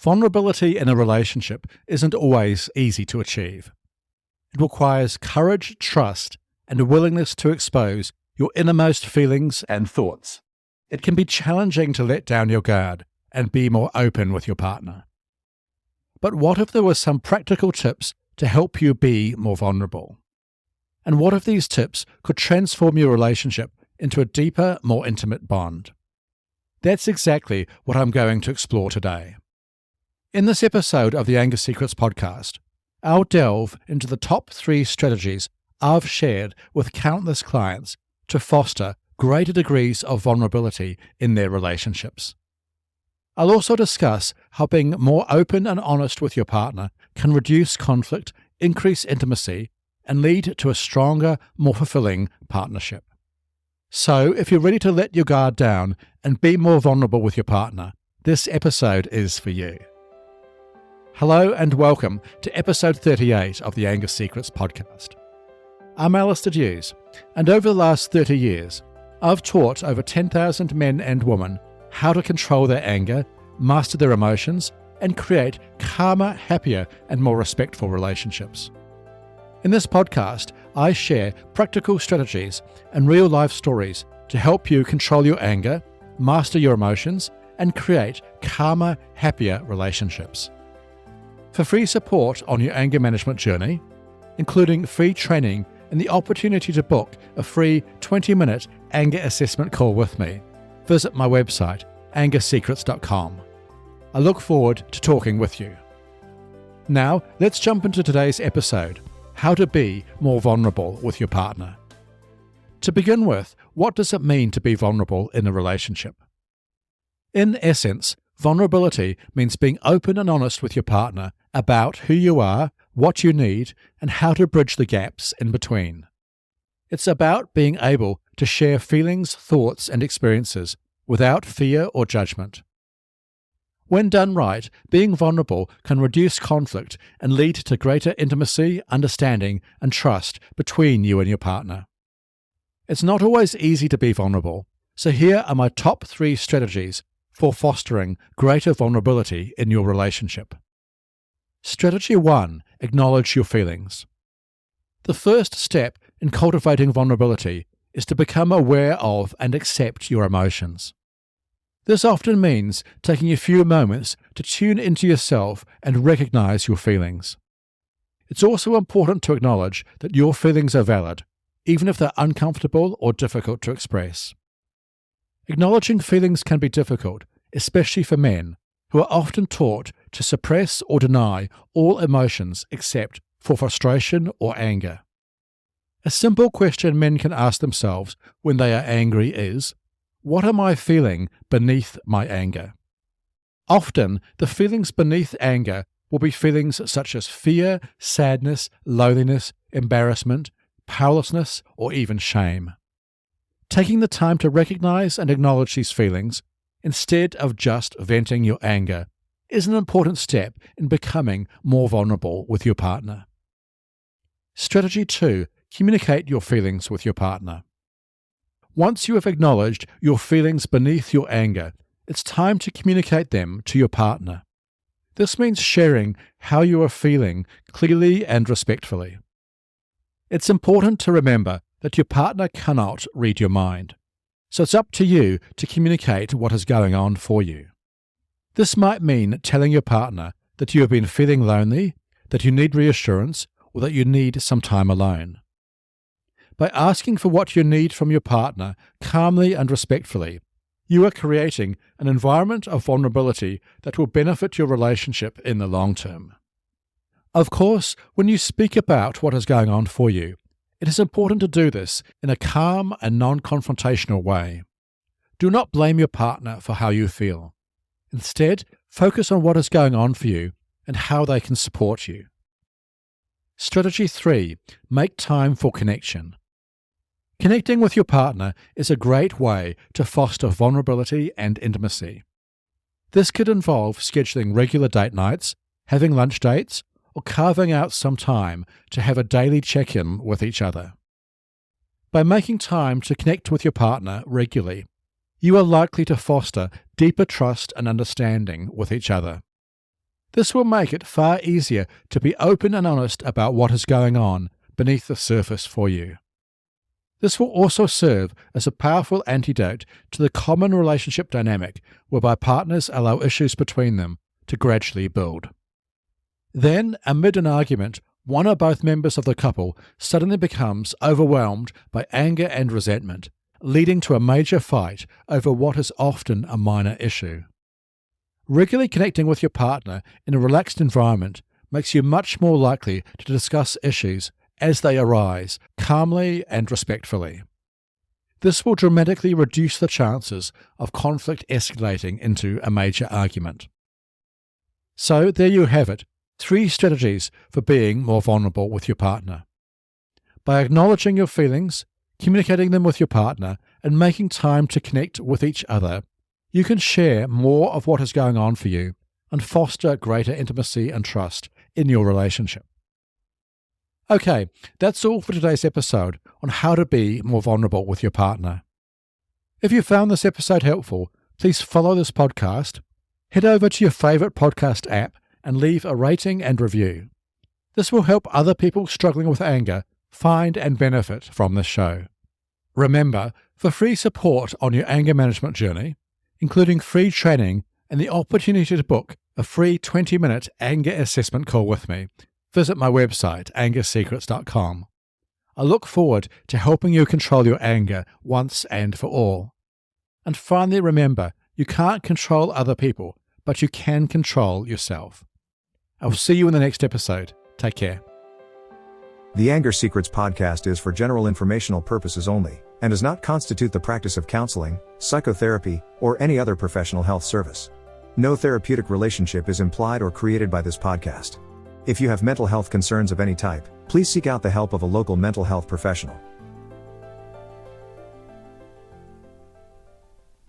Vulnerability in a relationship isn't always easy to achieve. It requires courage, trust, and a willingness to expose your innermost feelings and thoughts. It can be challenging to let down your guard and be more open with your partner. But what if there were some practical tips to help you be more vulnerable? And what if these tips could transform your relationship into a deeper, more intimate bond? That's exactly what I'm going to explore today. In this episode of the Anger Secrets podcast, I'll delve into the top 3 strategies I've shared with countless clients to foster greater degrees of vulnerability in their relationships. I'll also discuss how being more open and honest with your partner can reduce conflict, increase intimacy, and lead to a stronger, more fulfilling partnership. So, if you're ready to let your guard down and be more vulnerable with your partner, this episode is for you. Hello and welcome to episode 38 of the Anger Secrets podcast. I'm Alistair Hughes, and over the last 30 years, I've taught over 10,000 men and women how to control their anger, master their emotions, and create calmer, happier, and more respectful relationships. In this podcast, I share practical strategies and real-life stories to help you control your anger, master your emotions, and create calmer, happier relationships. For free support on your anger management journey, including free training and the opportunity to book a free 20-minute anger assessment call with me, visit my website, angersecrets.com. I look forward to talking with you. Now, let's jump into today's episode, how to be more vulnerable with your partner. To begin with, what does it mean to be vulnerable in a relationship? In essence, vulnerability means being open and honest with your partner about who you are, what you need, and how to bridge the gaps in between. It's about being able to share feelings, thoughts, and experiences without fear or judgment. When done right, being vulnerable can reduce conflict and lead to greater intimacy, understanding, and trust between you and your partner. It's not always easy to be vulnerable, so here are my top 3 strategies for fostering greater vulnerability in your relationship. Strategy 1. Acknowledge your feelings. The first step in cultivating vulnerability is to become aware of and accept your emotions. This often means taking a few moments to tune into yourself and recognize your feelings. It's also important to acknowledge that your feelings are valid, even if they're uncomfortable or difficult to express. Acknowledging feelings can be difficult, especially for men, who are often taught to suppress or deny all emotions except for frustration or anger. A simple question men can ask themselves when they are angry is, what am I feeling beneath my anger? Often, the feelings beneath anger will be feelings such as fear, sadness, loneliness, embarrassment, powerlessness, or even shame. Taking the time to recognize and acknowledge these feelings, instead of just venting your anger, is an important step in becoming more vulnerable with your partner. Strategy 2. Communicate your feelings with your partner. Once you have acknowledged your feelings beneath your anger, it's time to communicate them to your partner. This means sharing how you are feeling clearly and respectfully. It's important to remember that your partner cannot read your mind, so it's up to you to communicate what is going on for you. This might mean telling your partner that you have been feeling lonely, that you need reassurance, or that you need some time alone. By asking for what you need from your partner calmly and respectfully, you are creating an environment of vulnerability that will benefit your relationship in the long term. Of course, when you speak about what is going on for you, it is important to do this in a calm and non-confrontational way. Do not blame your partner for how you feel. Instead, focus on what is going on for you and how they can support you. Strategy 3. Make time for connection. Connecting with your partner is a great way to foster vulnerability and intimacy. This could involve scheduling regular date nights, having lunch dates, or carving out some time to have a daily check-in with each other. By making time to connect with your partner regularly, you are likely to foster deeper trust and understanding with each other. This will make it far easier to be open and honest about what is going on beneath the surface for you. This will also serve as a powerful antidote to the common relationship dynamic whereby partners allow issues between them to gradually build. Then, amid an argument, one or both members of the couple suddenly becomes overwhelmed by anger and resentment, leading to a major fight over what is often a minor issue. Regularly connecting with your partner in a relaxed environment makes you much more likely to discuss issues as they arise, calmly and respectfully. This will dramatically reduce the chances of conflict escalating into a major argument. So there you have it, 3 strategies for being more vulnerable with your partner. By acknowledging your feelings, communicating them with your partner, and making time to connect with each other, you can share more of what is going on for you and foster greater intimacy and trust in your relationship. Okay, that's all for today's episode on how to be more vulnerable with your partner. If you found this episode helpful, please follow this podcast, head over to your favourite podcast app and leave a rating and review. This will help other people struggling with anger find and benefit from this show. Remember, for free support on your anger management journey, including free training and the opportunity to book a free 20-minute anger assessment call with me, visit my website, angersecrets.com. I look forward to helping you control your anger once and for all. And finally, remember, you can't control other people, but you can control yourself. I will see you in the next episode. Take care. The Anger Secrets podcast is for general informational purposes only, and does not constitute the practice of counseling, psychotherapy, or any other professional health service. No therapeutic relationship is implied or created by this podcast. If you have mental health concerns of any type, please seek out the help of a local mental health professional.